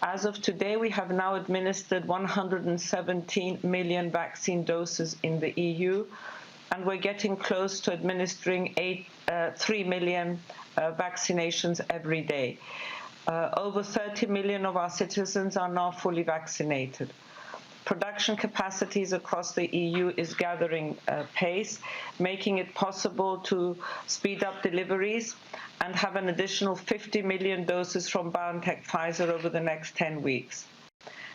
As of today, we have now administered 117 million vaccine doses in the EU, and we're getting close to administering 3 million vaccinations every day. Over 30 million of our citizens are now fully vaccinated. Production capacities across the EU is gathering pace, making it possible to speed up deliveries and have an additional 50 million doses from BioNTech-Pfizer over the next 10 weeks.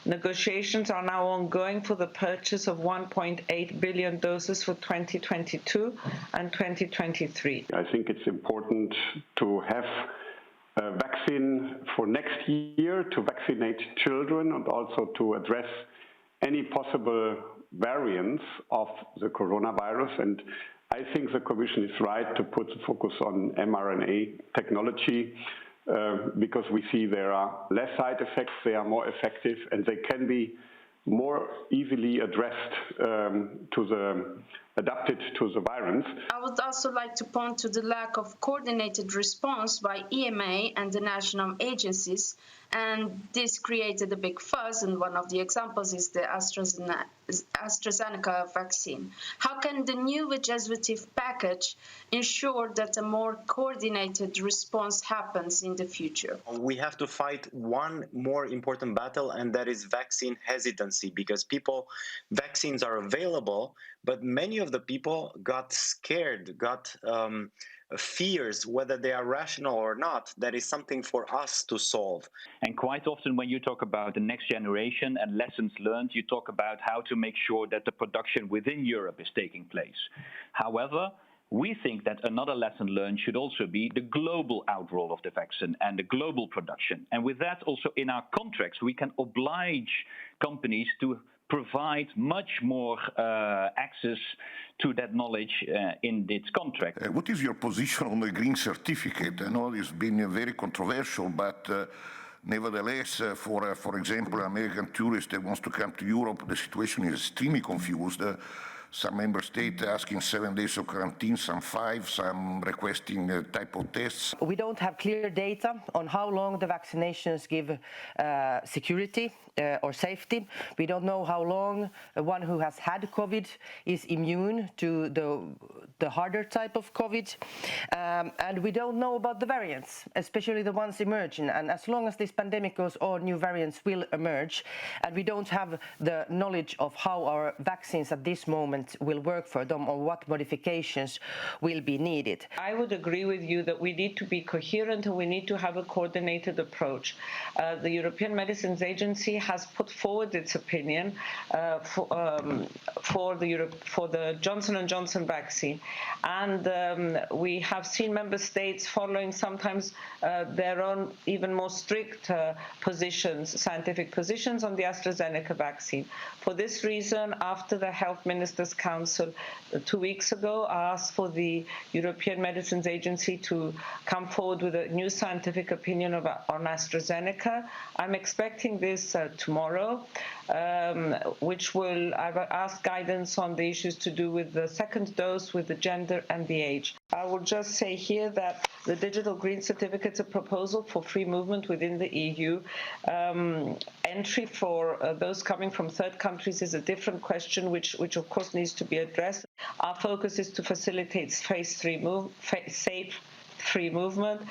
Negotiations are now ongoing for the purchase of 1.8 billion doses for 2022 and 2023. I think it's important to have a vaccine for next year to vaccinate children and also to address any possible variants of the coronavirus. And I think the Commission is right to put the focus on mRNA technology because we see there are less side effects, they are more effective, and they can be more easily adapted to the virus. I would also like to point to the lack of coordinated response by EMA and the national agencies, and this created a big fuss, and one of the examples is the AstraZeneca vaccine. How can the new legislative package ensure that a more coordinated response happens in the future? We have to fight one more important battle, and that is vaccine hesitancy, because vaccines are available, but many of the people got scared, got fears, whether they are rational or not. That is something for us to solve. And quite often when you talk about the next generation and lessons learned, you talk about how to make sure that the production within Europe is taking place. However, we think that another lesson learned should also be the global outroll of the vaccine and the global production. And with that, also in our contracts, we can oblige companies to provide much more access to that knowledge in its contract. What is your position on the green certificate? I know it's been very controversial, but nevertheless, for example, American tourist that wants to come to Europe, the situation is extremely confused. Some member states asking 7 days of quarantine, some 5, some requesting type of tests. We don't have clear data on how long the vaccinations give security or safety. We don't know how long one who has had COVID is immune to the harder type of COVID. And we don't know about the variants, especially the ones emerging. And as long as this pandemic goes on, new variants will emerge. And we don't have the knowledge of how our vaccines at this moment will work for them or what modifications will be needed. I would agree with you that we need to be coherent and we need to have a coordinated approach. The European Medicines Agency has put forward its opinion for the Johnson & Johnson vaccine, and we have seen member states following sometimes their own even more strict scientific positions on the AstraZeneca vaccine. For this reason, after the Health Ministers' Council 2 weeks ago asked for the European Medicines Agency to come forward with a new scientific opinion on AstraZeneca. I'm expecting this tomorrow, I've asked guidance on the issues to do with the second dose, with the gender and the age. I will just say here that the digital green certificate is a proposal for free movement within the EU. Entry for those coming from third countries is a different question, which of course needs to be addressed. Our focus is to facilitate safe free movement.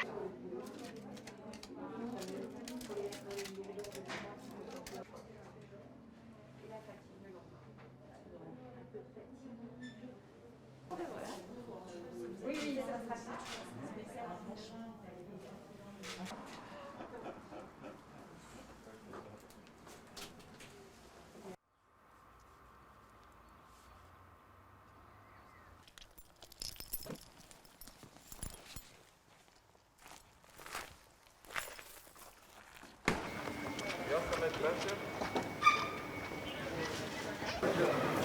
Gracias.